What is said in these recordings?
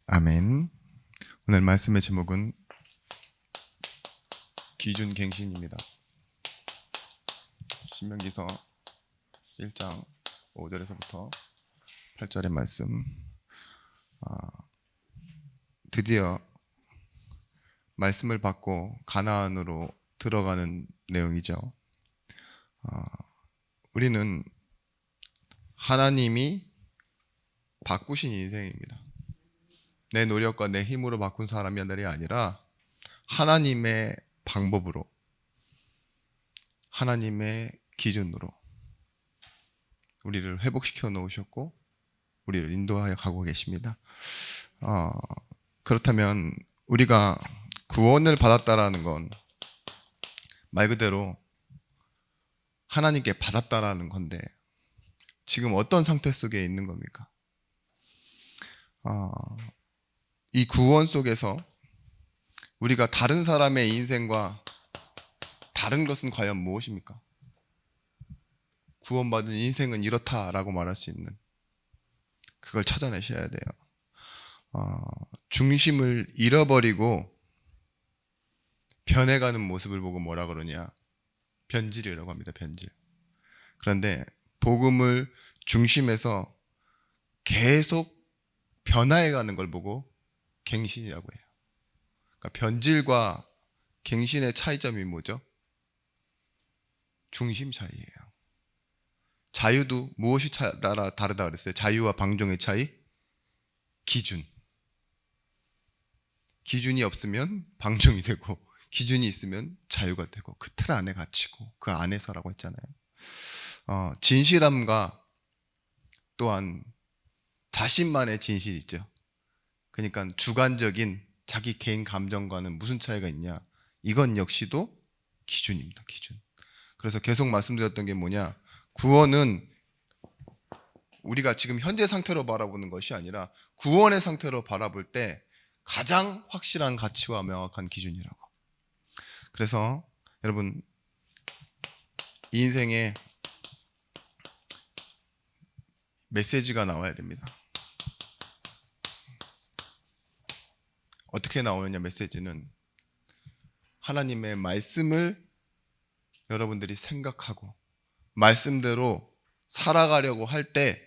아멘. 오늘 말씀의 제목은 기준갱신입니다. 신명기서 1장 5절에서부터 8절의 말씀. 드디어 말씀을 받고 가나안으로 들어가는 내용이죠. 우리는 하나님이 바꾸신 인생입니다. 내 노력과 내 힘으로 바꾼 사람이 아니라 하나님의 방법으로, 하나님의 기준으로 우리를 회복시켜 놓으셨고 우리를 인도하여 가고 계십니다. 그렇다면 우리가 구원을 받았다라는 건 말 그대로 하나님께 받았다라는 건데 지금 어떤 상태 속에 있는 겁니까? 이 구원 속에서 우리가 다른 사람의 인생과 다른 것은 과연 무엇입니까? 구원받은 인생은 이렇다라고 말할 수 있는 그걸 찾아내셔야 돼요. 중심을 잃어버리고 변해가는 모습을 보고 뭐라 그러냐? 변질이라고 합니다. 변질. 그런데 복음을 중심에서 계속 변화해가는 걸 보고 갱신이라고 해요. 그러니까 변질과 갱신의 차이점이 뭐죠? 중심 차이예요. 자유도 무엇이 따라 다르다 그랬어요? 자유와 방종의 차이? 기준. 기준이 없으면 방종이 되고 기준이 있으면 자유가 되고 그 틀 안에 갇히고 그 안에서라고 했잖아요. 진실함과 또한 자신만의 진실이 있죠. 그러니까 주관적인 자기 개인 감정과는 무슨 차이가 있냐? 이건 역시도 기준입니다. 기준. 그래서 계속 말씀드렸던 게 뭐냐? 구원은 우리가 지금 현재 상태로 바라보는 것이 아니라 구원의 상태로 바라볼 때 가장 확실한 가치와 명확한 기준이라고. 그래서 여러분 이 인생에 메시지가 나와야 됩니다. 어떻게 나오느냐? 메시지는 하나님의 말씀을 여러분들이 생각하고 말씀대로 살아가려고 할 때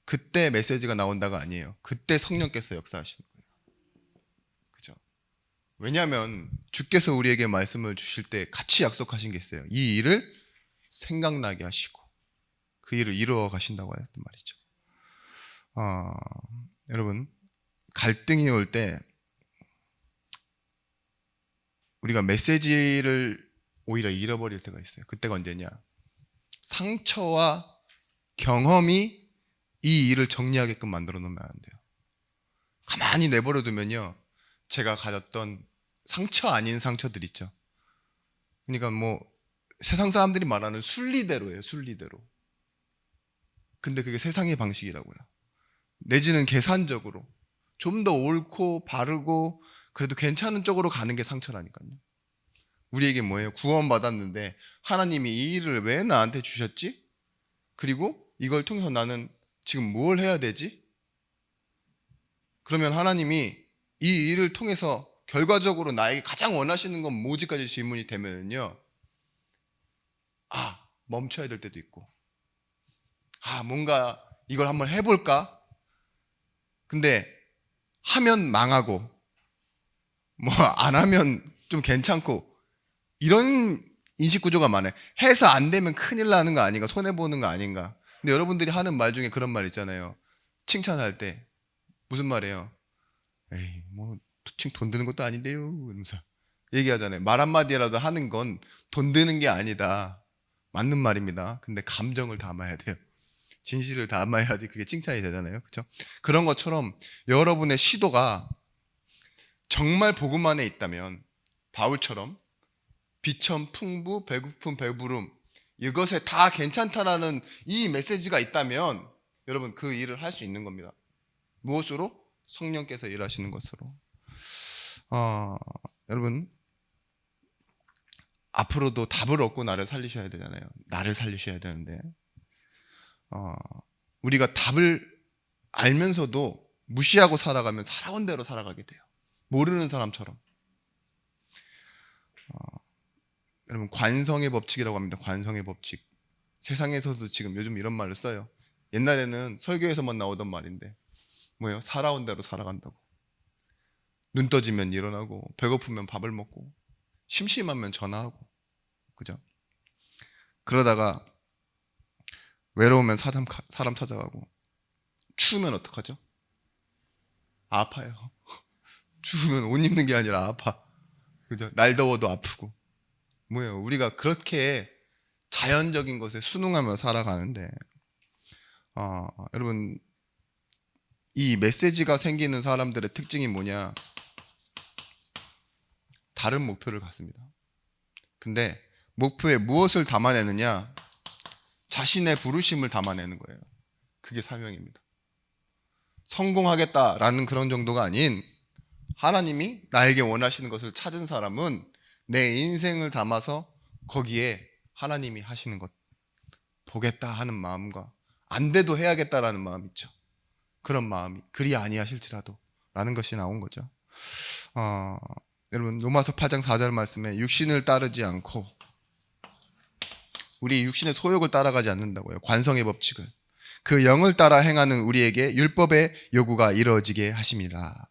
그때 메시지가 나온다가 아니에요. 그때 성령께서 역사하시는 거예요. 그죠? 왜냐하면 주께서 우리에게 말씀을 주실 때 같이 약속하신 게 있어요. 이 일을 생각나게 하시고 그 일을 이루어 가신다고 했단 말이죠. 여러분 갈등이 올 때 우리가 메시지를 오히려 잃어버릴 때가 있어요. 그때가 언제냐? 상처와 경험이 이 일을 정리하게끔 만들어 놓으면 안 돼요. 가만히 내버려 두면요, 제가 가졌던 상처 아닌 상처들 있죠. 그러니까 뭐 세상 사람들이 말하는 순리대로예요. 순리대로. 근데 그게 세상의 방식이라고요. 내지는 계산적으로 좀 더 옳고 바르고 그래도 괜찮은 쪽으로 가는 게 상처라니까요. 우리에게 뭐예요? 구원받았는데 하나님이 이 일을 왜 나한테 주셨지? 그리고 이걸 통해서 나는 지금 뭘 해야 되지? 그러면 하나님이 이 일을 통해서 결과적으로 나에게 가장 원하시는 건 뭐지까지 질문이 되면요, 멈춰야 될 때도 있고, 뭔가 이걸 한번 해볼까? 근데 하면 망하고 뭐 안 하면 좀 괜찮고 이런 인식 구조가 많아요. 해서 안 되면 큰일 나는 거 아닌가? 손해보는 거 아닌가? 근데 여러분들이 하는 말 중에 그런 말 있잖아요. 칭찬할 때 무슨 말이에요? 에이 뭐 돈 드는 것도 아닌데요 이러면서 얘기하잖아요. 말 한마디라도 하는 건 돈 드는 게 아니다. 맞는 말입니다. 근데 감정을 담아야 돼요. 진실을 담아야지 그게 칭찬이 되잖아요. 그렇죠? 그런 것처럼 여러분의 시도가 정말 복음 안에 있다면 바울처럼 비천 풍부, 배고픔, 배부름 이것에 다 괜찮다라는 이 메시지가 있다면 여러분 그 일을 할 수 있는 겁니다. 무엇으로? 성령께서 일하시는 것으로. 여러분 앞으로도 답을 얻고 나를 살리셔야 되잖아요. 나를 살리셔야 되는데 우리가 답을 알면서도 무시하고 살아가면 살아온 대로 살아가게 돼요. 모르는 사람처럼. 여러분, 관성의 법칙이라고 합니다. 관성의 법칙. 세상에서도 지금 요즘 이런 말을 써요. 옛날에는 설교에서만 나오던 말인데 뭐예요? 살아온 대로 살아간다고. 눈 떠지면 일어나고, 배고프면 밥을 먹고, 심심하면 전화하고, 그죠? 그러다가 외로우면 사람 찾아가고, 추우면 어떡하죠? 아파요. 추우면 옷 입는 게 아니라 아파. 그죠? 날 더워도 아프고. 뭐예요? 우리가 그렇게 자연적인 것에 순응하며 살아가는데, 여러분, 이 메시지가 생기는 사람들의 특징이 뭐냐? 다른 목표를 갖습니다. 근데 목표에 무엇을 담아내느냐? 자신의 부르심을 담아내는 거예요. 그게 사명입니다. 성공하겠다라는 그런 정도가 아닌, 하나님이 나에게 원하시는 것을 찾은 사람은 내 인생을 담아서 거기에 하나님이 하시는 것 보겠다 하는 마음과, 안 돼도 해야겠다라는 마음 있죠. 그런 마음이, 그리 아니하실지라도 라는 것이 나온 거죠. 여러분, 로마서 8장 4절 말씀에 육신을 따르지 않고, 우리 육신의 소욕을 따라가지 않는다고요. 관성의 법칙을. 그 영을 따라 행하는 우리에게 율법의 요구가 이루어지게 하심이라.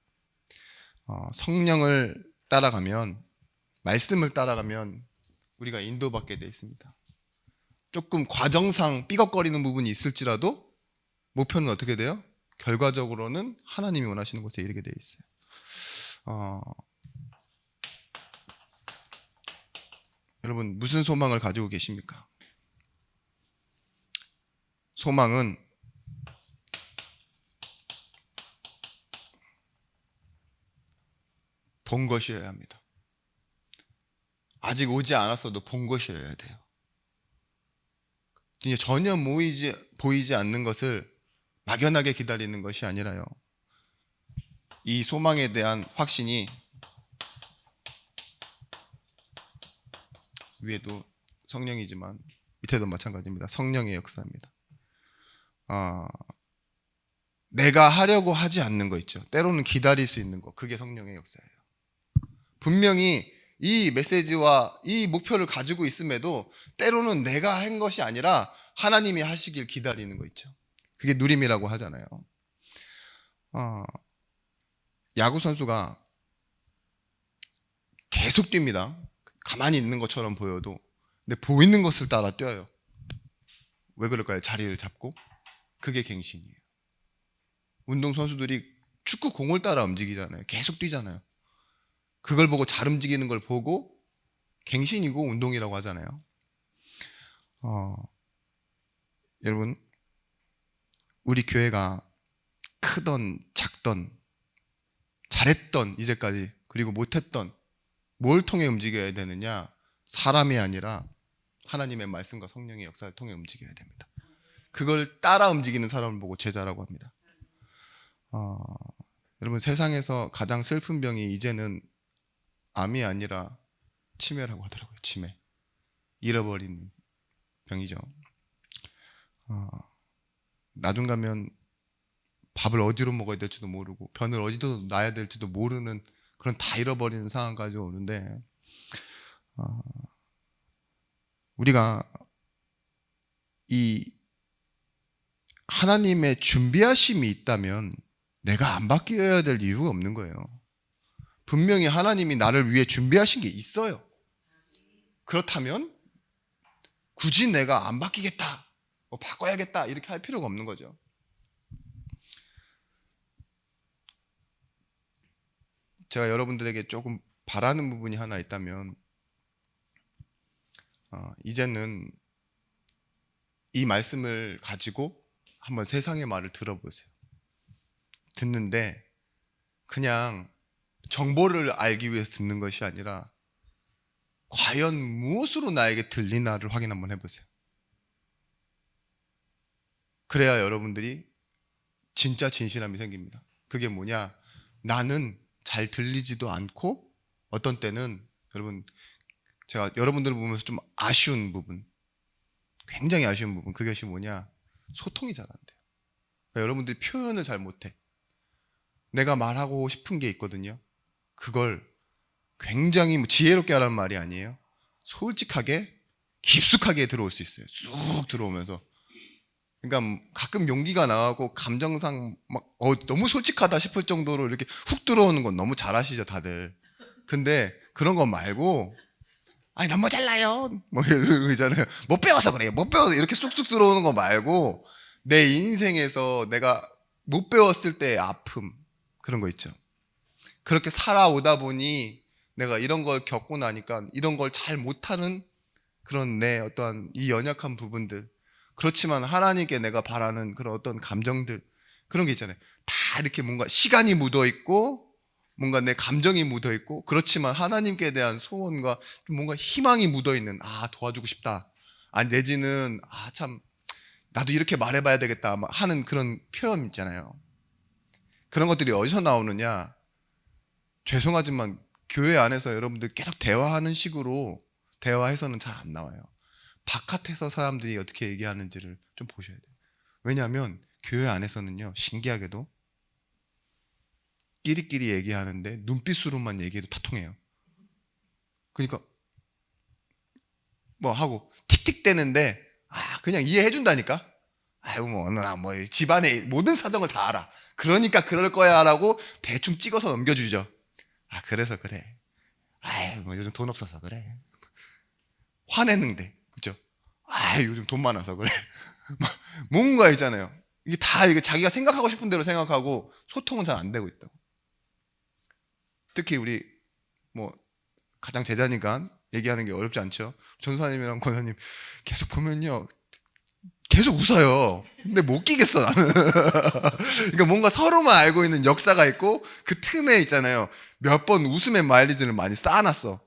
성령을 따라가면, 말씀을 따라가면 우리가 인도받게 돼 있습니다. 조금 과정상 삐걱거리는 부분이 있을지라도 목표는 어떻게 돼요? 결과적으로는 하나님이 원하시는 곳에 이르게 돼 있어요. 여러분, 무슨 소망을 가지고 계십니까? 소망은 본 것이어야 합니다. 아직 오지 않았어도 본 것이어야 돼요. 이제 전혀 보이지 않는 것을 막연하게 기다리는 것이 아니라요. 이 소망에 대한 확신이, 위에도 성령이지만 밑에도 마찬가지입니다. 성령의 역사입니다. 내가 하려고 하지 않는 거 있죠. 때로는 기다릴 수 있는 거. 그게 성령의 역사예요. 분명히 이 메시지와 이 목표를 가지고 있음에도 때로는 내가 한 것이 아니라 하나님이 하시길 기다리는 거 있죠. 그게 누림이라고 하잖아요. 야구 선수가 계속 뜁니다. 가만히 있는 것처럼 보여도. 근데 보이는 것을 따라 뛰어요. 왜 그럴까요? 자리를 잡고. 그게 갱신이에요. 운동선수들이 축구 공을 따라 움직이잖아요. 계속 뛰잖아요. 그걸 보고 잘 움직이는 걸 보고 갱신이고 운동이라고 하잖아요. 여러분, 우리 교회가 크던 작던, 잘했던 이제까지, 그리고 못했던, 뭘 통해 움직여야 되느냐? 사람이 아니라 하나님의 말씀과 성령의 역사를 통해 움직여야 됩니다. 그걸 따라 움직이는 사람을 보고 제자라고 합니다. 여러분, 세상에서 가장 슬픈 병이 이제는 암이 아니라 치매라고 하더라고요. 치매. 잃어버리는 병이죠. 나중 가면 밥을 어디로 먹어야 될지도 모르고, 변을 어디로 놔야 될지도 모르는 그런, 다 잃어버리는 상황까지 오는데, 우리가 이 하나님의 준비하심이 있다면 내가 안 바뀌어야 될 이유가 없는 거예요. 분명히 하나님이 나를 위해 준비하신 게 있어요. 그렇다면 굳이 내가 안 바뀌겠다, 바꿔야겠다 이렇게 할 필요가 없는 거죠. 제가 여러분들에게 조금 바라는 부분이 하나 있다면, 이제는 이 말씀을 가지고 한번 세상의 말을 들어보세요. 듣는데 그냥 정보를 알기 위해서 듣는 것이 아니라 과연 무엇으로 나에게 들리나를 확인 한번 해보세요. 그래야 여러분들이 진짜 진실함이 생깁니다. 그게 뭐냐? 나는 잘 들리지도 않고, 어떤 때는, 여러분, 제가 여러분들을 보면서 좀 아쉬운 부분, 굉장히 아쉬운 부분, 그것이 뭐냐? 소통이 잘 안 돼요. 그러니까 여러분들이 표현을 잘 못해. 내가 말하고 싶은 게 있거든요. 그걸 굉장히 지혜롭게 하라는 말이 아니에요. 솔직하게 깊숙하게 들어올 수 있어요. 쑥 들어오면서. 그러니까 가끔 용기가 나가고 감정상 막 너무 솔직하다 싶을 정도로 이렇게 훅 들어오는 건 너무 잘하시죠, 다들. 근데 그런 거 말고 아니 난 모자라요 뭐 이런 거 있잖아요. 못 배워서 그래요. 못 배워서 이렇게 쑥쑥 들어오는 거 말고 내 인생에서 내가 못 배웠을 때의 아픔 그런 거 있죠. 그렇게 살아오다 보니 내가 이런 걸 겪고 나니까 이런 걸 잘 못하는 그런 내 어떠한 이 연약한 부분들, 그렇지만 하나님께 내가 바라는 그런 어떤 감정들, 그런 게 있잖아요. 다 이렇게 뭔가 시간이 묻어 있고 뭔가 내 감정이 묻어 있고, 그렇지만 하나님께 대한 소원과 좀 뭔가 희망이 묻어 있는, 도와주고 싶다, 내지는 참 나도 이렇게 말해봐야 되겠다 하는 그런 표현 있잖아요. 그런 것들이 어디서 나오느냐? 죄송하지만 교회 안에서 여러분들 계속 대화하는 식으로 대화해서는 잘 안 나와요. 바깥에서 사람들이 어떻게 얘기하는지를 좀 보셔야 돼요. 왜냐하면 교회 안에서는요, 신기하게도 끼리끼리 얘기하는데 눈빛으로만 얘기해도 다 통해요. 그러니까 뭐 하고 틱틱대는데 그냥 이해해 준다니까. 아유 뭐 어느나 뭐 집안의 모든 사정을 다 알아. 그러니까 그럴 거야라고 대충 찍어서 넘겨주죠. 그래서 그래. 아유 뭐 요즘 돈 없어서 그래. 화내는데 그죠? 요즘 돈 많아서 그래. 뭔가 있잖아요. 이게 다 이게 자기가 생각하고 싶은 대로 생각하고 소통은 잘 안 되고 있다고. 특히 우리 뭐 가장 제자니까 얘기하는 게 어렵지 않죠. 전사님이랑 권사님 계속 보면요, 계속 웃어요. 근데 못 끼겠어 나는. 그러니까 뭔가 서로만 알고 있는 역사가 있고 그 틈에 있잖아요, 몇 번 웃음의 마일리지를 많이 쌓아놨어.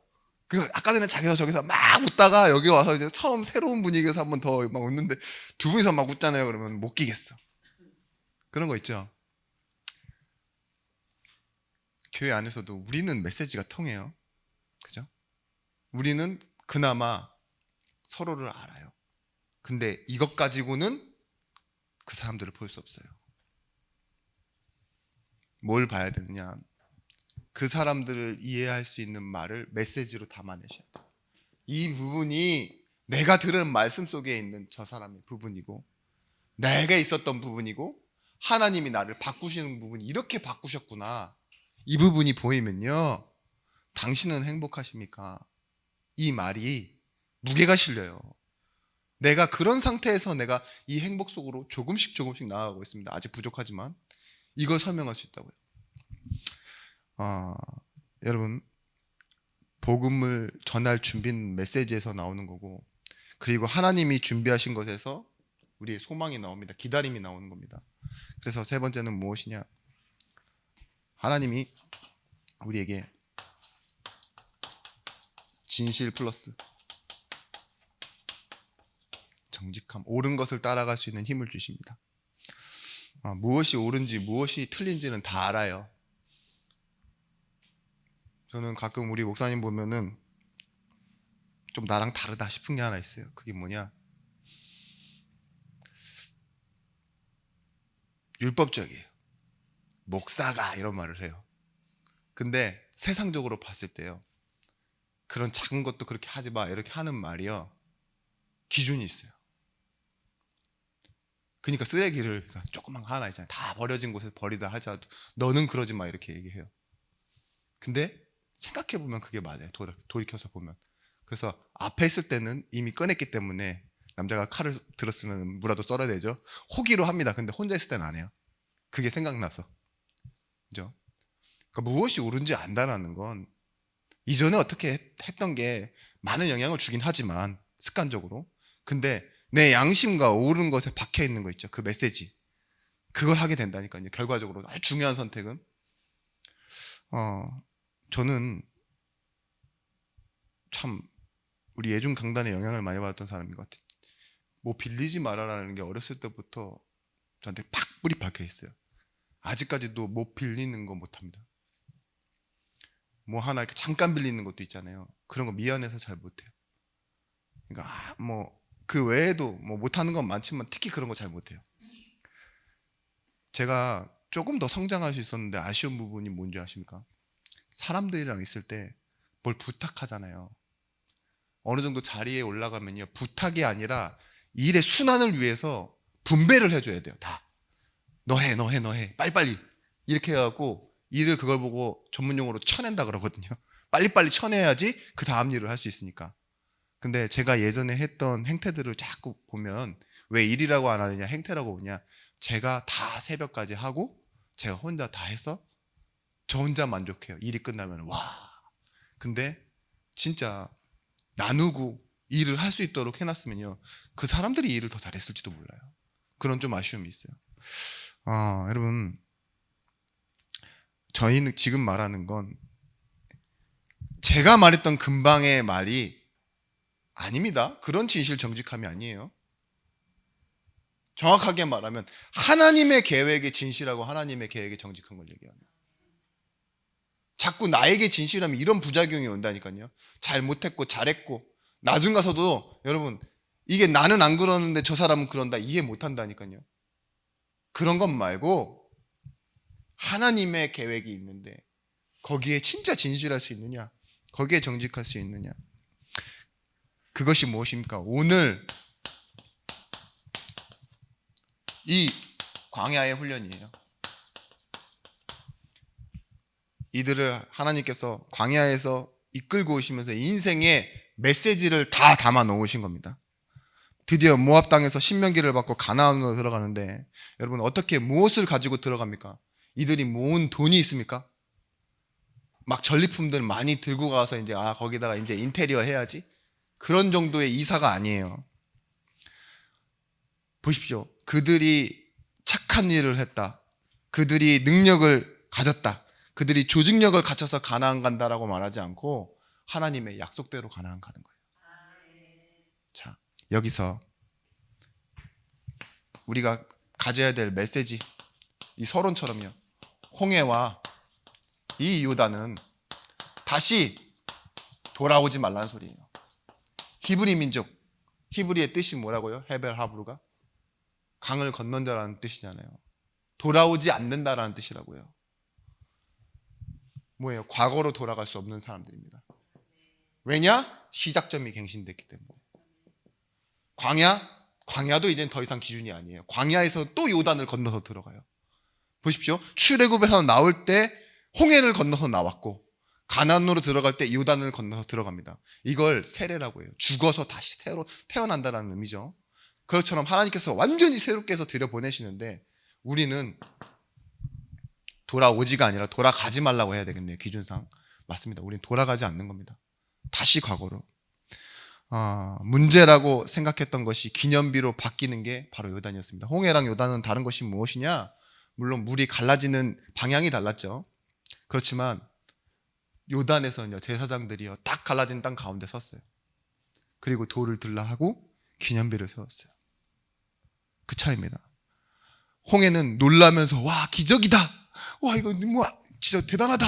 그 아까 전에 자기서 저기서 막 웃다가 여기 와서 이제 처음 새로운 분위기에서 한 번 더 막 웃는데 두 분이서 막 웃잖아요. 그러면 못 끼겠어. 그런 거 있죠. 교회 안에서도 우리는 메시지가 통해요. 그죠? 우리는 그나마 서로를 알아요. 근데 이것 가지고는 그 사람들을 볼 수 없어요. 뭘 봐야 되느냐? 그 사람들을 이해할 수 있는 말을 메시지로 담아내셔야 돼요. 이 부분이 내가 들은 말씀 속에 있는 저 사람의 부분이고, 내게 있었던 부분이고, 하나님이 나를 바꾸시는 부분이 이렇게 바꾸셨구나, 이 부분이 보이면요, 당신은 행복하십니까? 이 말이 무게가 실려요. 내가 그런 상태에서 내가 이 행복 속으로 조금씩 조금씩 나아가고 있습니다. 아직 부족하지만 이걸 설명할 수 있다고요. 여러분, 복음을 전할 준비는 메시지에서 나오는 거고, 그리고 하나님이 준비하신 것에서 우리의 소망이 나옵니다. 기다림이 나오는 겁니다. 그래서 세 번째는 무엇이냐? 하나님이 우리에게 진실 플러스 정직함, 옳은 것을 따라갈 수 있는 힘을 주십니다. 무엇이 옳은지 무엇이 틀린지는 다 알아요. 저는 가끔 우리 목사님 보면은 좀 나랑 다르다 싶은 게 하나 있어요. 그게 뭐냐? 율법적이에요. 목사가 이런 말을 해요. 근데 세상적으로 봤을 때요, 그런 작은 것도 그렇게 하지 마 이렇게 하는 말이요, 기준이 있어요. 그러니까 쓰레기를 조그만 거 하나 있잖아요. 다 버려진 곳에 버리다 하자도 너는 그러지 마 이렇게 얘기해요. 근데 생각해보면 그게 맞아요. 돌이켜서 보면. 그래서 앞에 있을 때는 이미 꺼냈기 때문에 남자가 칼을 들었으면 무라도 썰어야 되죠. 호기로 합니다. 근데 혼자 있을 때는 안 해요. 그게 생각나서. 그죠? 그러니까 무엇이 옳은지 안다라는 건 이전에 어떻게 했던 게 많은 영향을 주긴 하지만 습관적으로, 근데 내 양심과 옳은 것에 박혀 있는 거 있죠. 그 메시지, 그걸 하게 된다니까요. 결과적으로 아주 중요한 선택은 저는 참 우리 예중 강단에 영향을 많이 받았던 사람인 것 같아요. 뭐 빌리지 말아라는 게 어렸을 때부터 저한테 팍 뿌리 박혀 있어요. 아직까지도 못 빌리는 거 못합니다. 뭐 하나 이렇게 잠깐 빌리는 것도 있잖아요. 그런 거 미안해서 잘 못해요. 그러니까 뭐 그 외에도 뭐 못하는 건 많지만 특히 그런 거 잘 못해요. 제가 조금 더 성장할 수 있었는데 아쉬운 부분이 뭔지 아십니까? 사람들이랑 있을 때 뭘 부탁하잖아요. 어느 정도 자리에 올라가면요, 부탁이 아니라 일의 순환을 위해서 분배를 해줘야 돼요. 다 너 해, 빨리빨리 이렇게 해갖고 일을 그걸 보고 전문용어로 쳐낸다 그러거든요. 빨리빨리 쳐내야지 그 다음 일을 할 수 있으니까. 근데 제가 예전에 했던 행태들을 자꾸 보면 왜 일이라고 안 하느냐, 행태라고 보냐, 제가 다 새벽까지 하고 제가 혼자 다 해서 저 혼자 만족해요. 일이 끝나면. 와. 근데 진짜 나누고 일을 할 수 있도록 해놨으면요, 그 사람들이 일을 더 잘했을지도 몰라요. 그런 좀 아쉬움이 있어요. 여러분, 저희는 지금 말하는 건 제가 말했던 근방의 말이 아닙니다. 그런 진실 정직함이 아니에요. 정확하게 말하면 하나님의 계획의 진실하고 하나님의 계획의 정직한 걸 얘기합니다. 자꾸 나에게 진실하면 이런 부작용이 온다니까요. 잘못했고 잘했고 나중 가서도 여러분, 이게 나는 안 그러는데 저 사람은 그런다, 이해 못한다니까요. 그런 것 말고 하나님의 계획이 있는데 거기에 진짜 진실할 수 있느냐, 거기에 정직할 수 있느냐, 그것이 무엇입니까? 오늘 이 광야의 훈련이에요. 이들을 하나님께서 광야에서 이끌고 오시면서 인생의 메시지를 다 담아 놓으신 겁니다. 드디어 모압 땅에서 신명기를 받고 가나안으로 들어가는데, 여러분 어떻게 무엇을 가지고 들어갑니까? 이들이 모은 돈이 있습니까? 막 전리품들 많이 들고 가서 이제 거기다가 이제 인테리어 해야지, 그런 정도의 이사가 아니에요. 보십시오. 그들이 착한 일을 했다, 그들이 능력을 가졌다, 그들이 조직력을 갖춰서 가나안 간다라고 말하지 않고 하나님의 약속대로 가나안 가는 거예요. 자, 여기서 우리가 가져야 될 메시지, 이 서론처럼요, 홍해와 이 요단은 다시 돌아오지 말라는 소리예요. 히브리 민족, 히브리의 뜻이 뭐라고요? 헤벨 하브루가 강을 건넌 자라는 뜻이잖아요. 돌아오지 않는다라는 뜻이라고요. 뭐예요? 과거로 돌아갈 수 없는 사람들입니다. 왜냐? 시작점이 갱신됐기 때문에. 광야도 이젠 더 이상 기준이 아니에요. 광야에서 또 요단을 건너서 들어가요. 보십시오. 출애굽에서 나올 때 홍해를 건너서 나왔고, 가나안으로 들어갈 때 요단을 건너서 들어갑니다. 이걸 세례라고 해요. 죽어서 다시 새로 태어난다는 의미죠. 그것처럼 하나님께서 완전히 새롭게 해서 들여보내시는데, 우리는 돌아오지가 아니라 돌아가지 말라고 해야 되겠네요. 기준상. 맞습니다. 우리는 돌아가지 않는 겁니다. 다시 과거로. 문제라고 생각했던 것이 기념비로 바뀌는 게 바로 요단이었습니다. 홍해랑 요단은 다른 것이 무엇이냐? 물론 물이 갈라지는 방향이 달랐죠. 그렇지만 요단에서는요, 제사장들이요, 딱 갈라진 땅 가운데 섰어요. 그리고 돌을 들라 하고 기념비를 세웠어요. 그 차이입니다. 홍해는 놀라면서 와, 기적이다, 와, 이거 뭐 진짜 대단하다,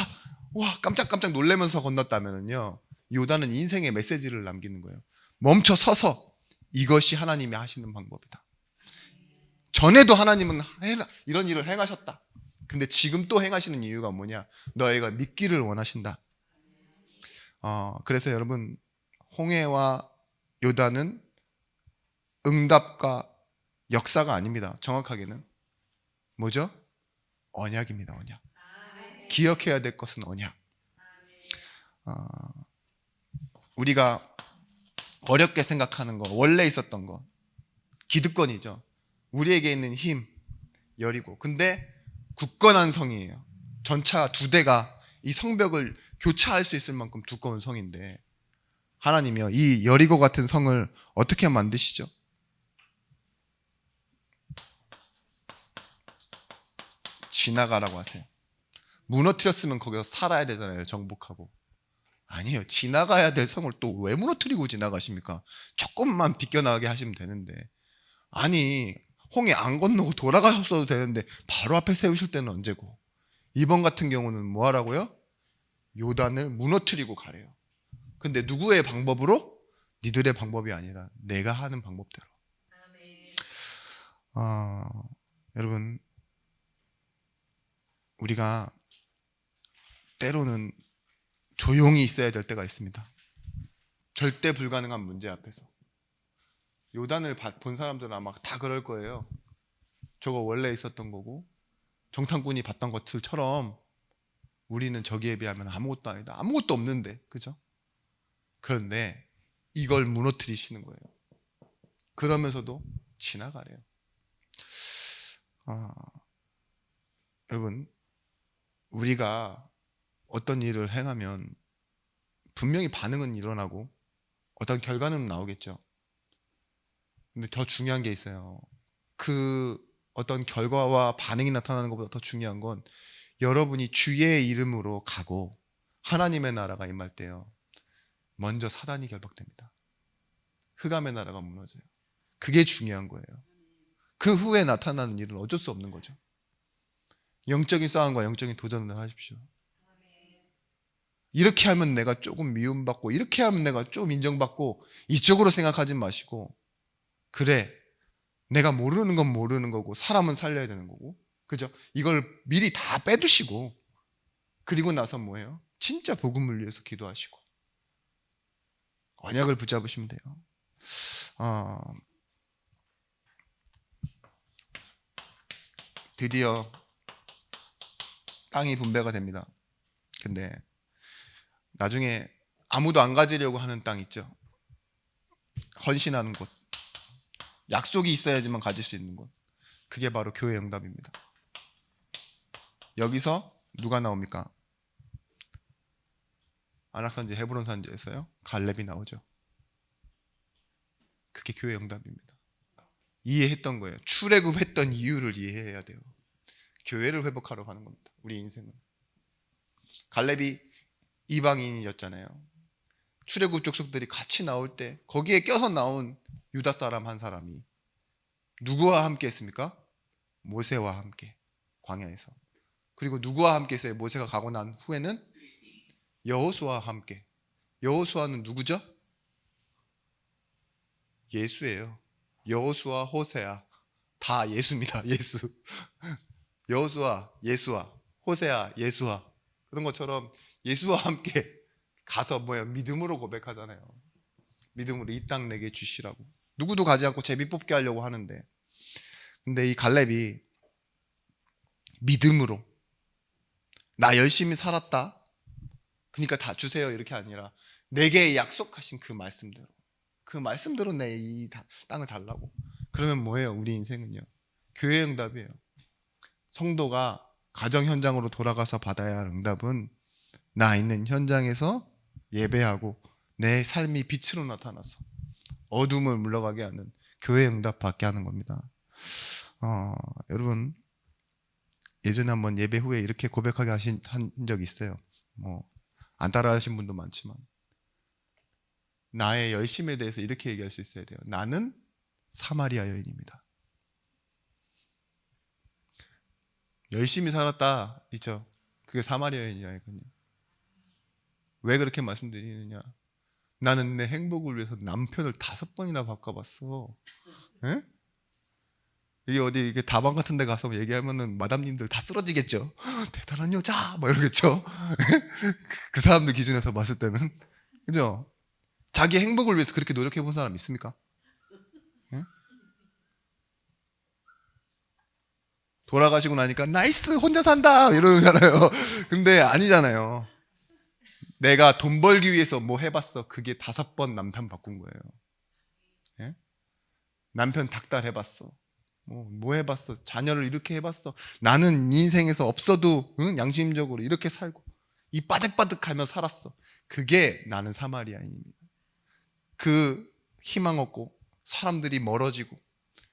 와, 깜짝깜짝 놀라면서 건넜다면은요, 요단은 인생의 메시지를 남기는 거예요. 멈춰 서서 이것이 하나님이 하시는 방법이다. 전에도 하나님은 이런 일을 행하셨다. 근데 지금 또 행하시는 이유가 뭐냐? 너희가 믿기를 원하신다. 그래서 여러분, 홍해와 요단은 응답과 역사가 아닙니다. 정확하게는 뭐죠? 언약입니다. 언약. 기억해야 될 것은 언약. 우리가 어렵게 생각하는 거, 원래 있었던 거, 기득권이죠. 우리에게 있는 힘, 여리고. 근데 굳건한 성이에요. 전차 2대가 이 성벽을 교차할 수 있을 만큼 두꺼운 성인데, 하나님이요, 이 여리고 같은 성을 어떻게 만드시죠? 지나가라고 하세요. 무너뜨렸으면 거기서 살아야 되잖아요. 정복하고. 아니에요. 지나가야 될 성을 또 왜 무너뜨리고 지나가십니까? 조금만 비껴나가게 하시면 되는데. 아니, 홍해 안 건너고 돌아가셨어도 되는데 바로 앞에 세우실 때는 언제고. 이번 같은 경우는 뭐 하라고요? 요단을 무너뜨리고 가래요. 근데 누구의 방법으로? 니들의 방법이 아니라 내가 하는 방법대로. 여러분, 우리가 때로는 조용히 있어야 될 때가 있습니다. 절대 불가능한 문제 앞에서. 요단을 본 사람들은 아마 다 그럴 거예요. 저거 원래 있었던 거고 정탐꾼이 봤던 것들처럼 우리는 저기에 비하면 아무것도 아니다. 아무것도 없는데, 그죠? 그런데 이걸 무너뜨리시는 거예요. 그러면서도 지나가래요. 여러분, 우리가 어떤 일을 행하면 분명히 반응은 일어나고 어떤 결과는 나오겠죠. 근데 더 중요한 게 있어요. 그 어떤 결과와 반응이 나타나는 것보다 더 중요한 건 여러분이 주의 이름으로 가고 하나님의 나라가 임할 때요, 먼저 사단이 결박됩니다. 흑암의 나라가 무너져요. 그게 중요한 거예요. 그 후에 나타나는 일은 어쩔 수 없는 거죠. 영적인 싸움과 영적인 도전을 하십시오. 이렇게 하면 내가 조금 미움받고 이렇게 하면 내가 좀 인정받고 이쪽으로 생각하지 마시고, 그래, 내가 모르는 건 모르는 거고 사람은 살려야 되는 거고, 그죠? 이걸 미리 다 빼두시고 그리고 나서 뭐예요? 진짜 복음을 위해서 기도하시고 언약을 붙잡으시면 돼요. 드디어 땅이 분배가 됩니다. 근데 나중에 아무도 안 가지려고 하는 땅 있죠. 헌신하는 곳, 약속이 있어야지만 가질 수 있는 곳, 그게 바로 교회 응답입니다. 여기서 누가 나옵니까? 안악산지 헤브론 산지에서요, 갈렙이 나오죠. 그게 교회 응답입니다. 이해했던 거예요. 출애굽했던 이유를 이해해야 돼요. 교회를 회복하러 가는 겁니다. 우리 인생은. 갈렙이 이방인이었잖아요. 출애굽 족속들이 같이 나올 때 거기에 껴서 나온 유다 사람 한 사람이 누구와 함께 했습니까? 모세와 함께 광야에서. 그리고 누구와 함께 했어요? 모세가 가고 난 후에는 여호수아와 함께. 여호수아는 누구죠? 예수예요. 여호수아, 호세아 다 예수입니다. 예수. 여호수아, 예수아, 호세아, 예수아. 그런 것처럼 예수와 함께 가서 믿음으로 고백하잖아요. 믿음으로 이 땅 내게 주시라고. 누구도 가지 않고 제비 뽑게 하려고 하는데, 근데 이 갈렙이 믿음으로, 나 열심히 살았다, 그러니까 다 주세요, 이렇게 아니라 내게 약속하신 그 말씀대로 내 이 땅을 달라고. 그러면 뭐예요? 우리 인생은요, 교회 응답이에요. 성도가 가정 현장으로 돌아가서 받아야 할 응답은 나 있는 현장에서 예배하고 내 삶이 빛으로 나타나서 어둠을 물러가게 하는 교회 응답 받게 하는 겁니다. 여러분, 예전에 한번 예배 후에 이렇게 고백하게 한 적이 있어요. 안 따라하신 분도 많지만 나의 열심에 대해서 이렇게 얘기할 수 있어야 돼요. 나는 사마리아 여인입니다. 열심히 살았다 있죠. 그게 사마리아 여인이라니까요. 왜 그렇게 말씀드리느냐, 나는 내 행복을 위해서 남편을 5번이나 바꿔봤어. 에? 이게 어디 이게 다방 같은 데 가서 얘기하면은 마담님들 다 쓰러지겠죠. 대단한 여자 막 이러겠죠. 그 사람들 기준에서 봤을 때는, 그죠? 자기 행복을 위해서 그렇게 노력해 본 사람 있습니까? 에? 돌아가시고 나니까 나이스 혼자 산다 이러잖아요. 근데 아니잖아요. 내가 돈 벌기 위해서 뭐 해봤어. 그게 5번 남편 바꾼 거예요. 예? 남편 닥달 해봤어. 뭐 해봤어. 자녀를 이렇게 해봤어. 나는 인생에서 없어도 양심적으로 이렇게 살고 이 빠득빠득하며 살았어. 그게 나는 사마리아인입니다. 그 희망 없고 사람들이 멀어지고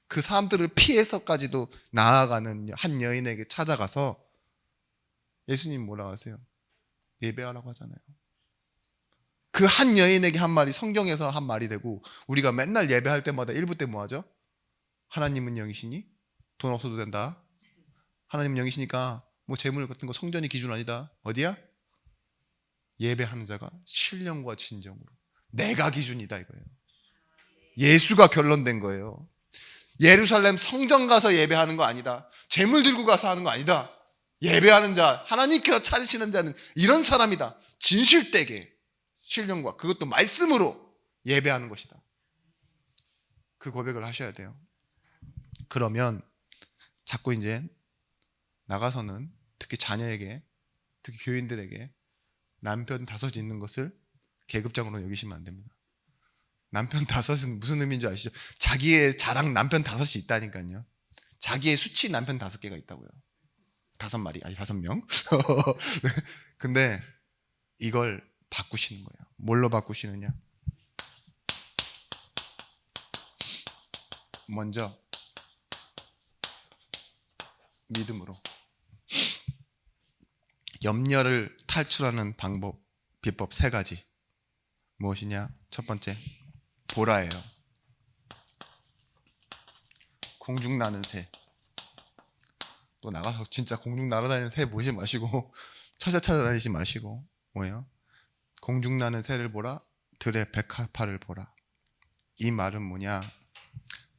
그 사람들을 피해서까지도 나아가는 한 여인에게 찾아가서 예수님 뭐라고 하세요? 예배하라고 하잖아요. 그 한 여인에게 한 말이 성경에서 한 말이 되고, 우리가 맨날 예배할 때마다 1부 때 뭐 하죠? 하나님은 영이시니 돈 없어도 된다. 하나님은 영이시니까 뭐 재물 같은 거 성전이 기준 아니다. 어디야? 예배하는 자가 신령과 진정으로 내가 기준이다 이거예요. 예수가 결론된 거예요. 예루살렘 성전 가서 예배하는 거 아니다. 재물 들고 가서 하는 거 아니다. 예배하는 자, 하나님께서 찾으시는 자는 이런 사람이다. 진실되게 신령과 그것도 말씀으로 예배하는 것이다. 그 고백을 하셔야 돼요. 그러면 자꾸 이제 나가서는 특히 자녀에게, 특히 교인들에게 남편 다섯이 있는 것을 계급장으로 여기시면 안 됩니다. 남편 다섯은 무슨 의미인 줄 아시죠? 자기의 자랑 남편 다섯이 있다니까요. 자기의 수치 남편 5개가 있다고요. 5마리, 아니 5명. 근데 이걸 바꾸시는 거예요. 뭘로 바꾸시느냐? 먼저 믿음으로. 염려를 탈출하는 방법, 비법 3가지. 무엇이냐? 첫 번째, 보라예요. 공중 나는 새. 또 나가서 진짜 공중 날아다니는 새 보지 마시고 찾아다니지 마시고 뭐예요? 공중 나는 새를 보라, 들의 백합화를 보라. 이 말은 뭐냐?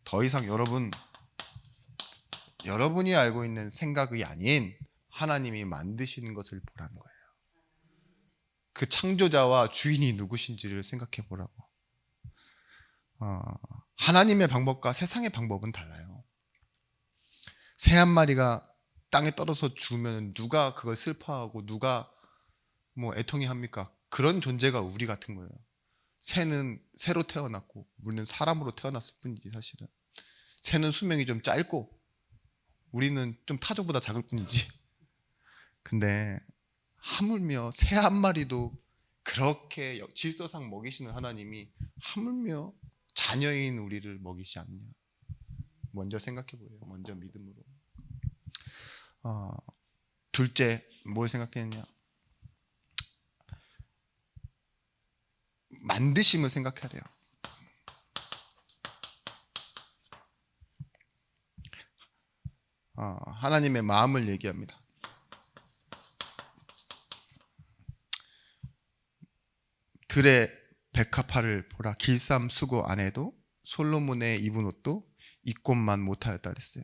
더 이상 여러분이 알고 있는 생각이 아닌 하나님이 만드시는 것을 보라는 거예요. 그 창조자와 주인이 누구신지를 생각해 보라고. 하나님의 방법과 세상의 방법은 달라요. 새 한 마리가 땅에 떨어져 죽으면 누가 그걸 슬퍼하고 누가 뭐 애통해 합니까? 그런 존재가 우리 같은 거예요. 새는 새로 태어났고 우리는 사람으로 태어났을 뿐이지 사실은. 새는 수명이 좀 짧고 우리는 좀 타조보다 작을 뿐이지. 근데 하물며 새 한 마리도 그렇게 질서상 먹이시는 하나님이 하물며 자녀인 우리를 먹이시 않냐. 먼저 생각해 보래요. 먼저 믿음으로. 둘째, 뭘 생각했냐? 만드심을 생각해야 돼요. 하나님의 마음을 얘기합니다. 들의 백합화를 보라. 길쌈 수고 안 해도 솔로몬의 입은 옷도 입고만 못하였다 그랬어요.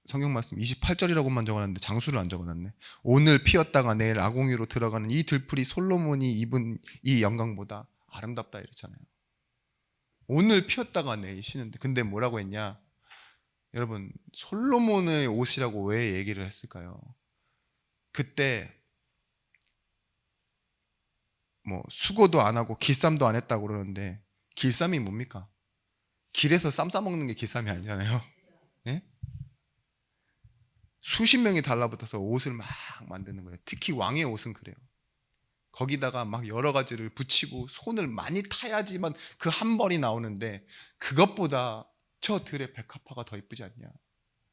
성경 말씀 28절이라고만 적어놨는데 장수를 안 적어놨네. 오늘 피었다가 내일 아궁이로 들어가는 이 들풀이 솔로몬이 입은 이 영광보다 아름답다 이랬잖아요. 오늘 피었다가 내일 쉬는데 근데 뭐라고 했냐? 여러분 솔로몬의 옷이라고 왜 얘기를 했을까요? 그때 뭐 수고도 안 하고 길쌈도 안 했다고 그러는데 길쌈이 뭡니까? 길에서 쌈 싸먹는 게 길쌈이 아니잖아요. 예? 수십 명이 달라붙어서 옷을 막 만드는 거예요. 특히 왕의 옷은 그래요. 거기다가 막 여러 가지를 붙이고 손을 많이 타야지만 그 한 벌이 나오는데 그것보다 저 들의 백합화가 더 이쁘지 않냐?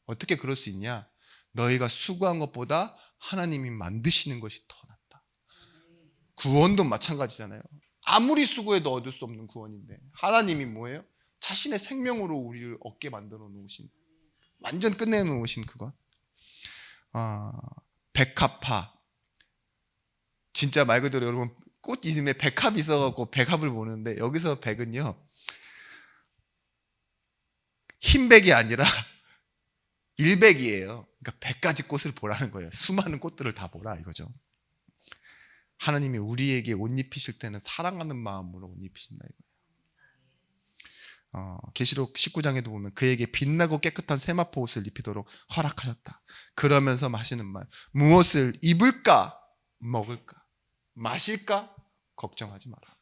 어떻게 그럴 수 있냐? 너희가 수고한 것보다 하나님이 만드시는 것이 더 낫다. 구원도 마찬가지잖아요. 아무리 수고해도 얻을 수 없는 구원인데 하나님이 뭐예요? 자신의 생명으로 우리를 얻게 만들어 놓으신, 완전 끝내 놓으신 그것. 백합화. 진짜 말 그대로 여러분 꽃 이름에 백합이 있어갖고 백합을 보는데 여기서 백은요 흰백이 아니라 일백이에요. 그러니까 100가지 꽃을 보라는 거예요. 수많은 꽃들을 다 보라 이거죠. 하나님이 우리에게 옷 입히실 때는 사랑하는 마음으로 옷 입히신다 이거예요. 계시록 19장에도 보면 그에게 빛나고 깨끗한 세마포 옷을 입히도록 허락하셨다. 그러면서 하시는 말, 무엇을 입을까 먹을까 마실까 걱정하지 마라.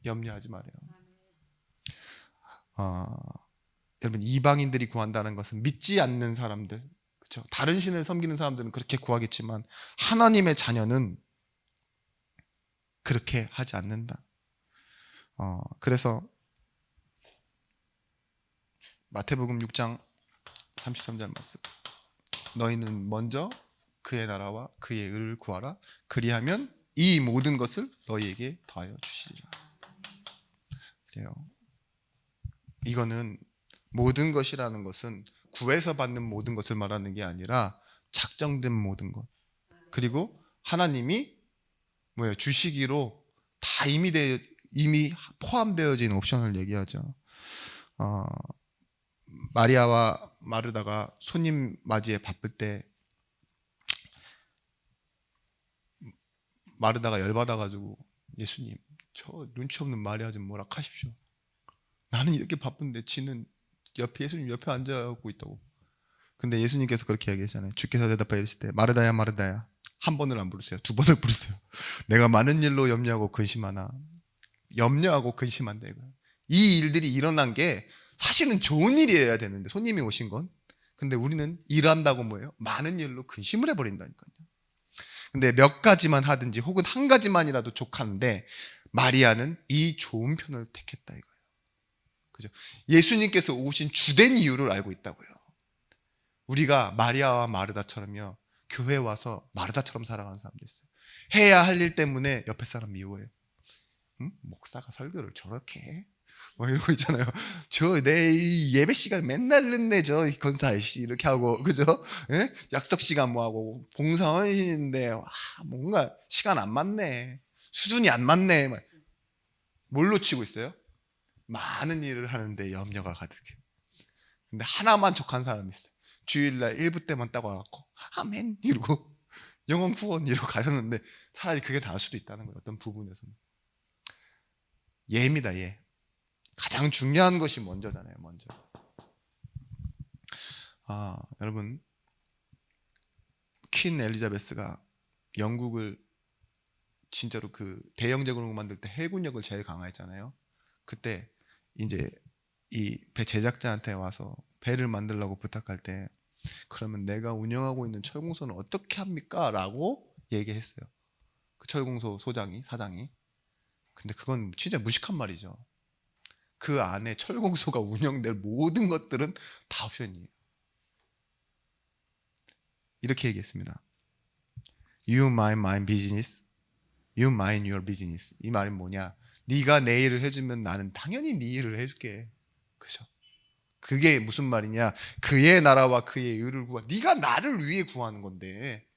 염려하지 말아요. 여러분 이방인들이 구한다는 것은 믿지 않는 사람들, 그렇죠? 다른 신을 섬기는 사람들은 그렇게 구하겠지만 하나님의 자녀는 그렇게 하지 않는다. 그래서 마태복음 6장 33절 말씀. 너희는 먼저 그의 나라와 그의 의를 구하라. 그리하면 이 모든 것을 너희에게 더하여 주시리라. 그래요. 이거는 모든 것이라는 것은 구해서 받는 모든 것을 말하는 게 아니라 작정된 모든 것. 그리고 하나님이 뭐예요? 주시기로 다 이미 포함되어진 옵션을 얘기하죠. 마리아와 마르다가 손님 맞이에 바쁠 때 마르다가 열받아가지고 예수님, 저 눈치 없는 마리아 좀 뭐라 하십시오. 나는 이렇게 바쁜데 지는 옆에 예수님 옆에 앉아갖고 있다고. 근데 예수님께서 그렇게 얘기하잖아요. 주께서 대답하여 이르실 때 마르다야 마르다야, 한 번을 안 부르세요. 두 번을 부르세요. 내가 많은 일로 염려하고 근심하나. 염려하고 근심한다 이거예요. 이 일들이 일어난 게 사실은 좋은 일이어야 되는데, 손님이 오신 건. 근데 우리는 일한다고 뭐예요? 많은 일로 근심을 해버린다니까요. 근데 몇 가지만 하든지 혹은 한 가지만이라도 족하는데 마리아는 이 좋은 편을 택했다 이거예요. 그죠? 예수님께서 오신 주된 이유를 알고 있다고요. 우리가 마리아와 마르다처럼요, 교회 와서 마르다처럼 살아가는 사람도 있어요. 해야 할 일 때문에 옆에 사람 미워해요. 응? 목사가 설교를 저렇게 해? 뭐 이러고 있잖아요. 저 내 예배 시간 맨날 늦네, 저 건사 아저씨 이렇게 하고, 그죠? 예? 약속 시간 뭐 하고 봉사원인데 뭔가 시간 안 맞네, 수준이 안 맞네. 뭘 놓치고 있어요? 많은 일을 하는데 염려가 가득해. 근데 하나만 족한 사람이 있어요. 주일날 1부 때만 따고 와갖고 아멘 이러고 영원 구원 이러고 가셨는데, 차라리 그게 나을 수도 있다는 거예요. 어떤 부분에서는. 예입니다, 예. 가장 중요한 것이 먼저잖아요, 먼저. 여러분, 퀸 엘리자베스가 영국을 진짜로 그 대영제국을 만들 때 해군력을 제일 강화했잖아요. 그때 이제 이 배 제작자한테 와서 배를 만들라고 부탁할 때, 그러면 내가 운영하고 있는 철공소는 어떻게 합니까? 라고 얘기했어요. 그 철공소 사장이. 근데 그건 진짜 무식한 말이죠. 그 안에 철공소가 운영될 모든 것들은 다 옵션이에요. 이렇게 얘기했습니다. You mind my business, you mind your business. 이 말은 뭐냐? 네가 내 일을 해주면 나는 당연히 네 일을 해줄게. 그죠? 그게 무슨 말이냐? 그의 나라와 그의 의를 구하. 네가 나를 위해 구하는 건데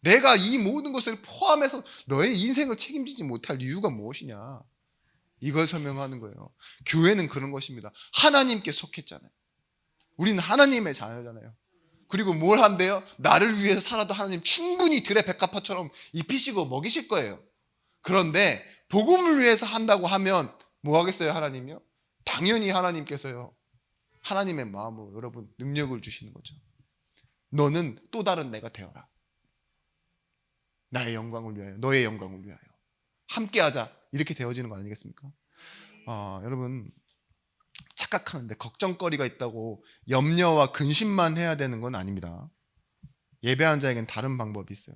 내가 이 모든 것을 포함해서 너의 인생을 책임지지 못할 이유가 무엇이냐? 이걸 설명하는 거예요. 교회는 그런 것입니다. 하나님께 속했잖아요. 우리는 하나님의 자녀잖아요. 그리고 뭘 한대요? 나를 위해서 살아도 하나님 충분히 들의 백합화처럼 입히시고 먹이실 거예요. 그런데 복음을 위해서 한다고 하면 뭐 하겠어요, 하나님이요? 당연히 하나님께서요, 하나님의 마음으로 여러분 능력을 주시는 거죠. 너는 또 다른 내가 되어라. 나의 영광을 위하여, 너의 영광을 위하여 함께하자. 이렇게 되어지는 거 아니겠습니까? 여러분, 착각하는데 걱정거리가 있다고 염려와 근심만 해야 되는 건 아닙니다. 예배하는 자에겐 다른 방법이 있어요.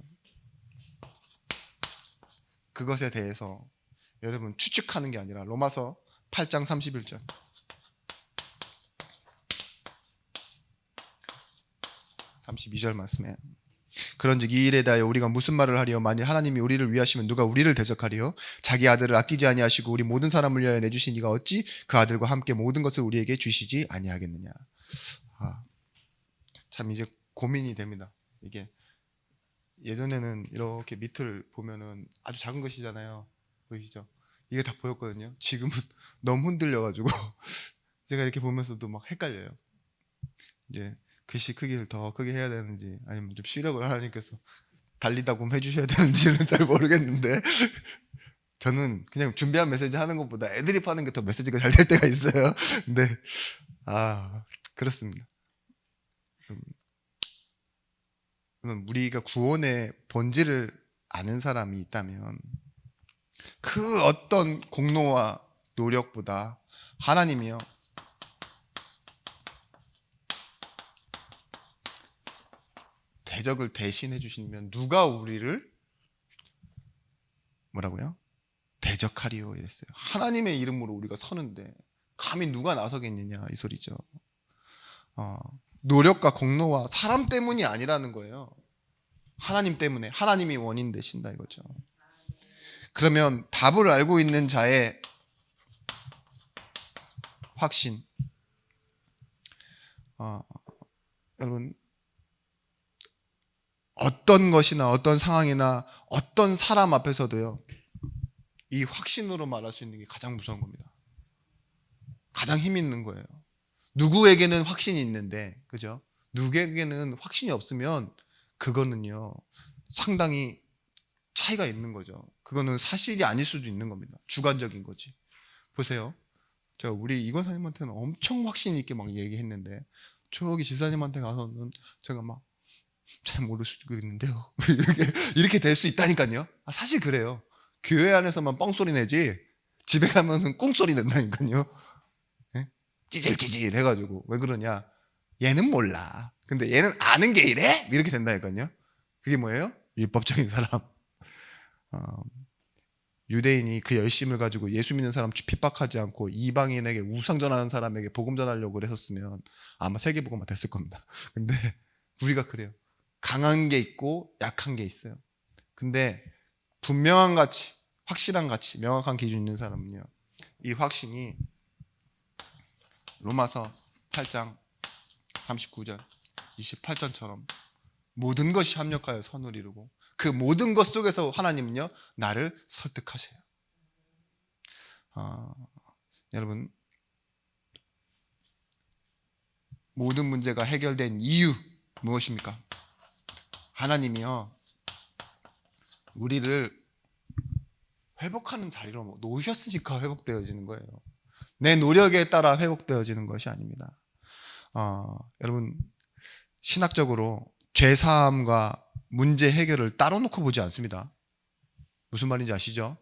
그것에 대해서 여러분 추측하는 게 아니라 로마서 8장 31절, 말씀에 그런즉 이 일에 대하여 우리가 무슨 말을 하리요? 만일 하나님이 우리를 위하시면 누가 우리를 대적하리요? 자기 아들을 아끼지 아니하시고 우리 모든 사람을 위하여 내주신 이가 어찌 그 아들과 함께 모든 것을 우리에게 주시지 아니하겠느냐. 참 이제 고민이 됩니다. 이게 예전에는 이렇게 밑을 보면은 아주 작은 것이잖아요. 보이시죠? 이게 다 보였거든요. 지금은 너무 흔들려가지고 제가 이렇게 보면서도 막 헷갈려요. 이제 글씨 크기를 더 크게 해야 되는지 아니면 좀 시력을 하나님께서 달리다고 해주셔야 되는지는 잘 모르겠는데 저는 그냥 준비한 메시지 하는 것보다 애드립 하는 게 더 메시지가 잘 될 때가 있어요. 근데 그렇습니다. 우리가 구원의 본질을 아는 사람이 있다면 그 어떤 공로와 노력보다 하나님이요, 대적을 대신해 주시면 누가 우리를 뭐라고요? 대적하리요 이랬어요. 하나님의 이름으로 우리가 서는데 감히 누가 나서겠느냐 이 소리죠. 노력과 공로와 사람 때문이 아니라는 거예요. 하나님 때문에, 하나님이 원인 되신다 이거죠. 그러면 답을 알고 있는 자의 확신. 여러분, 어떤 것이나 어떤 상황이나 어떤 사람 앞에서도요, 이 확신으로 말할 수 있는 게 가장 무서운 겁니다. 가장 힘 있는 거예요. 누구에게는 확신이 있는데, 그죠? 누구에게는 확신이 없으면 그거는요 상당히 차이가 있는 거죠. 그거는 사실이 아닐 수도 있는 겁니다. 주관적인 거지. 보세요. 제가 우리 이건사님한테는 엄청 확신 있게 막 얘기했는데 저기 지사님한테 가서는 제가 막 잘 모를 수도 있는데요. 이렇게 될 수 있다니까요. 사실 그래요. 교회 안에서만 뻥소리 내지 집에 가면은 꿍소리 낸다니까요. 예? 찌질찌질 해가지고. 왜 그러냐? 얘는 몰라. 근데 얘는 아는 게 이래? 이렇게 된다니까요. 그게 뭐예요? 율법적인 사람. 유대인이 그 열심을 가지고 예수 믿는 사람 핍박하지 않고 이방인에게 우상 전하는 사람에게 복음 전하려고 그랬었으면 아마 세계복음화 됐을 겁니다. 근데 우리가 그래요. 강한 게 있고 약한 게 있어요. 근데 분명한 가치, 확실한 가치, 명확한 기준 있는 사람은요, 이 확신이 로마서 8장 39절 28절처럼 모든 것이 합력하여 선을 이루고 그 모든 것 속에서 하나님은요 나를 설득하세요. 여러분, 모든 문제가 해결된 이유 무엇입니까? 하나님이요 우리를 회복하는 자리로 놓으셨으니까 회복되어지는 거예요. 내 노력에 따라 회복되어지는 것이 아닙니다. 여러분, 신학적으로 죄사함과 문제 해결을 따로 놓고 보지 않습니다. 무슨 말인지 아시죠?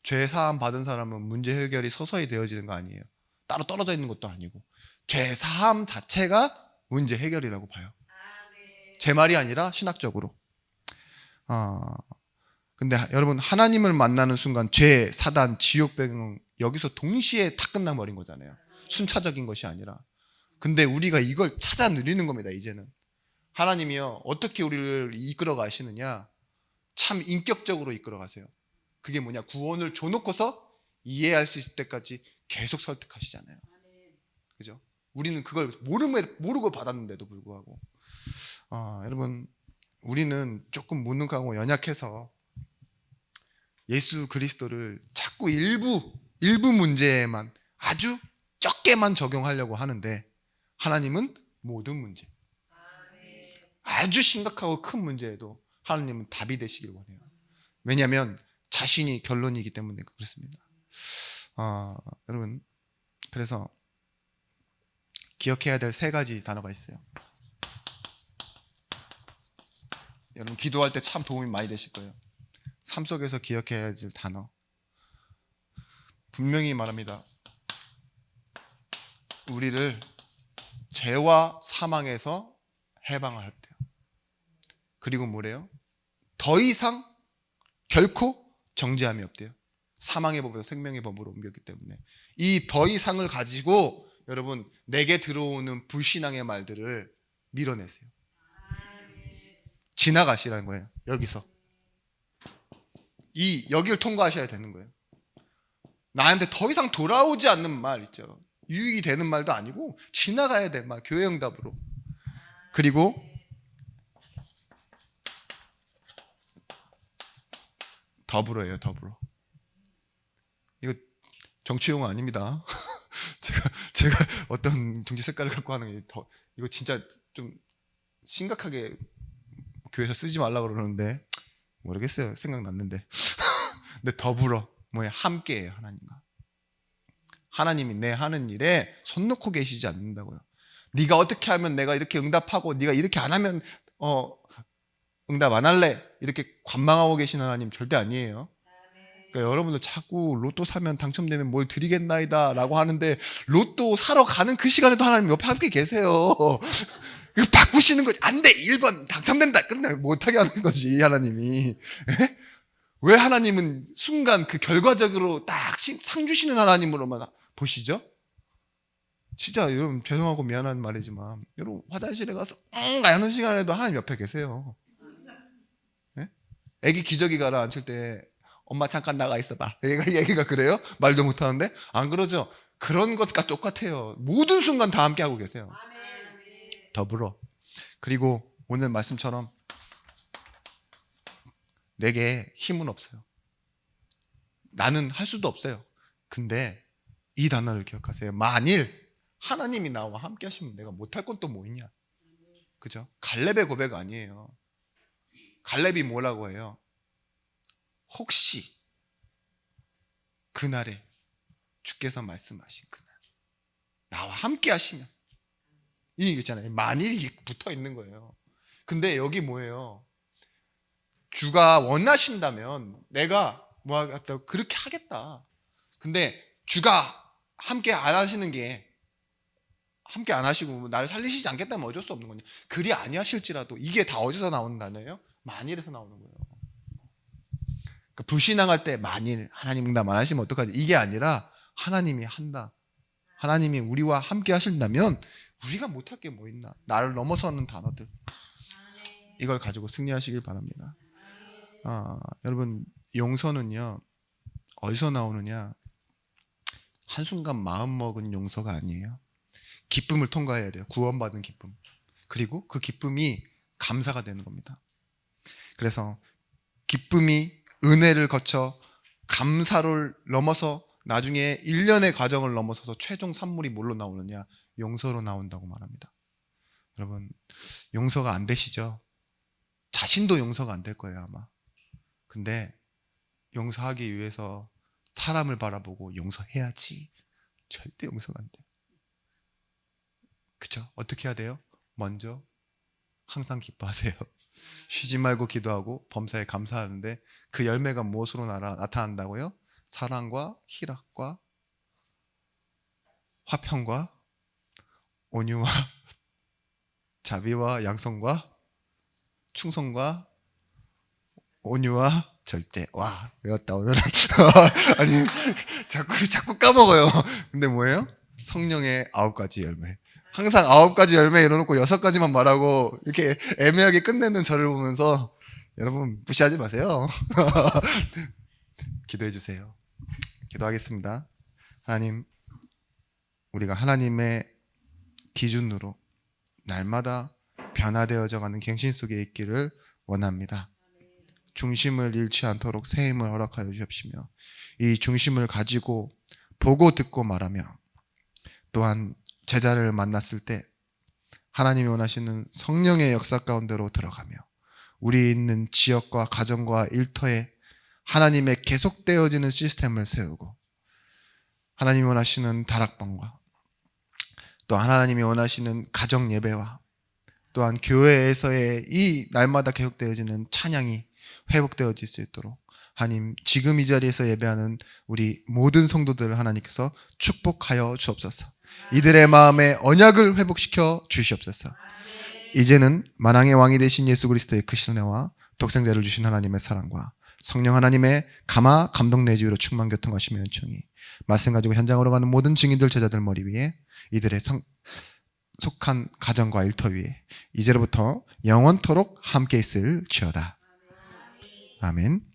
죄사함 받은 사람은 문제 해결이 서서히 되어지는 거 아니에요. 따로 떨어져 있는 것도 아니고 죄사함 자체가 문제 해결이라고 봐요. 제 말이 아니라 신학적으로. 근데 여러분, 하나님을 만나는 순간 죄, 사단, 지옥, 배경 여기서 동시에 다 끝나버린 거잖아요. 순차적인 것이 아니라. 근데 우리가 이걸 찾아 누리는 겁니다. 이제는 하나님이요 어떻게 우리를 이끌어 가시느냐, 참 인격적으로 이끌어 가세요. 그게 뭐냐, 구원을 줘놓고서 이해할 수 있을 때까지 계속 설득하시잖아요. 그죠? 우리는 그걸 모르고 받았는데도 불구하고 여러분, 우리는 조금 무능하고 연약해서 예수 그리스도를 자꾸 일부 문제에만 아주 적게만 적용하려고 하는데 하나님은 모든 문제, 아주 심각하고 큰 문제에도 하나님은 답이 되시길 원해요. 왜냐하면 자신이 결론이기 때문에 그렇습니다. 여러분, 그래서 기억해야 될 3가지 단어가 있어요. 여러분, 기도할 때 참 도움이 많이 되실 거예요. 삶 속에서 기억해야 할 단어, 분명히 말합니다. 우리를 죄와 사망에서 해방하였대요. 그리고 뭐래요? 더 이상 결코 정죄함이 없대요. 사망의 법에서 생명의 법으로 옮겼기 때문에 이 더 이상을 가지고 여러분, 내게 들어오는 불신앙의 말들을 밀어내세요. 지나가시라는 거예요. 여기서 여기를 통과하셔야 되는 거예요. 나한테 더 이상 돌아오지 않는 말 있죠. 유익이 되는 말도 아니고 지나가야 될 말, 교회 응답으로. 그리고 더불어예요. 더불어. 이거 정치 용어 아닙니다. 제가 어떤 정치 색깔을 갖고 하는 게 이거 진짜 좀 심각하게 교회에서 쓰지 말라고 그러는데 모르겠어요. 생각났는데. 근데 더불어 뭐야? 함께해요. 하나님과. 하나님이 내 하는 일에 손 놓고 계시지 않는다고요. 네가 어떻게 하면 내가 이렇게 응답하고 네가 이렇게 안 하면 응답 안 할래, 이렇게 관망하고 계신 하나님 절대 아니에요. 그러니까 여러분들 자꾸 로또 사면 당첨되면 뭘 드리겠나이다 라고 하는데 로또 사러 가는 그 시간에도 하나님 옆에 함께 계세요. 바꾸시는 거지. 안 돼, 1번 당첨된다, 끝나 못하게 하는 거지 하나님이. 왜 하나님은 순간 그 결과적으로 딱 상 주시는 하나님으로만 보시죠? 진짜 여러분, 죄송하고 미안한 말이지만 여러분, 화장실에 가서 하는 시간에도 하나님 옆에 계세요. 네? 애기 기저귀 가라앉힐 때 엄마 잠깐 나가 있어봐, 얘기가 그래요? 말도 못하는데? 안 그러죠? 그런 것과 똑같아요. 모든 순간 다 함께 하고 계세요. 더불어. 그리고 오늘 말씀처럼 내게 힘은 없어요. 나는 할 수도 없어요. 근데 이 단어를 기억하세요. 만일 하나님이 나와 함께 하시면 내가 못할 건 또 뭐 있냐. 그죠? 갈렙의 고백 아니에요. 갈렙이 뭐라고 해요? 혹시 그날에 주께서 말씀하신 그날 나와 함께 하시면, 이 있잖아요. 만일이 붙어 있는 거예요. 근데 여기 뭐예요? 주가 원하신다면 내가 뭐 하겠다 그렇게 하겠다. 근데 주가 함께 안 하시는 게, 함께 안 하시고 나를 살리시지 않겠다면 어쩔 수 없는 거냐. 그리 아니하실지라도, 이게 다 어디서 나오는 단어예요? 만일에서 나오는 거예요. 그러니까 불신앙할 때 만일 하나님 응답 안 하시면 어떡하지? 이게 아니라 하나님이 한다. 하나님이 우리와 함께 하신다면 우리가 못할 게 뭐 있나. 나를 넘어서는 단어들, 이걸 가지고 승리하시길 바랍니다. 여러분, 용서는요 어디서 나오느냐? 한순간 마음먹은 용서가 아니에요. 기쁨을 통과해야 돼요. 구원받은 기쁨. 그리고 그 기쁨이 감사가 되는 겁니다. 그래서 기쁨이 은혜를 거쳐 감사를 넘어서 나중에 1년의 과정을 넘어서서 최종 산물이 뭘로 나오느냐? 용서로 나온다고 말합니다. 여러분, 용서가 안 되시죠? 자신도 용서가 안 될 거예요 아마. 근데 용서하기 위해서 사람을 바라보고 용서해야지, 절대 용서가 안 돼요. 그쵸? 어떻게 해야 돼요? 먼저 항상 기뻐하세요. 쉬지 말고 기도하고 범사에 감사하는데 그 열매가 무엇으로 나타난다고요? 사랑과 희락과 화평과 온유와 자비와 양성과 충성과 온유와 절제. 와, 외웠다 오늘은. 아니, 자꾸 까먹어요. 근데 뭐예요? 성령의 9가지 열매. 항상 9가지 열매 이뤄놓고 6가지만 말하고 이렇게 애매하게 끝내는 저를 보면서 여러분 무시하지 마세요. 기도해 주세요. 기도하겠습니다. 하나님, 우리가 하나님의 기준으로 날마다 변화되어져 가는 갱신 속에 있기를 원합니다. 중심을 잃지 않도록 새 힘을 허락하여 주십시며, 이 중심을 가지고 보고 듣고 말하며, 또한 제자를 만났을 때 하나님이 원하시는 성령의 역사 가운데로 들어가며 우리 있는 지역과 가정과 일터에 하나님의 계속되어지는 시스템을 세우고, 하나님이 원하시는 다락방과 또 하나님이 원하시는 가정 예배와 또한 교회에서의 이 날마다 계속되어지는 찬양이 회복되어질 수 있도록 하나님, 지금 이 자리에서 예배하는 우리 모든 성도들을 하나님께서 축복하여 주옵소서. 이들의 마음에 언약을 회복시켜 주시옵소서. 이제는 만왕의 왕이 되신 예수 그리스도의 크신 은혜와 독생자를 주신 하나님의 사랑과 성령 하나님의 감화 감동 내주로 충만 교통하시며 연청이 말씀 가지고 현장으로 가는 모든 증인들 제자들 머리 위에, 이들의 속한 가정과 일터 위에 이제로부터 영원토록 함께 있을지어다. 아멘.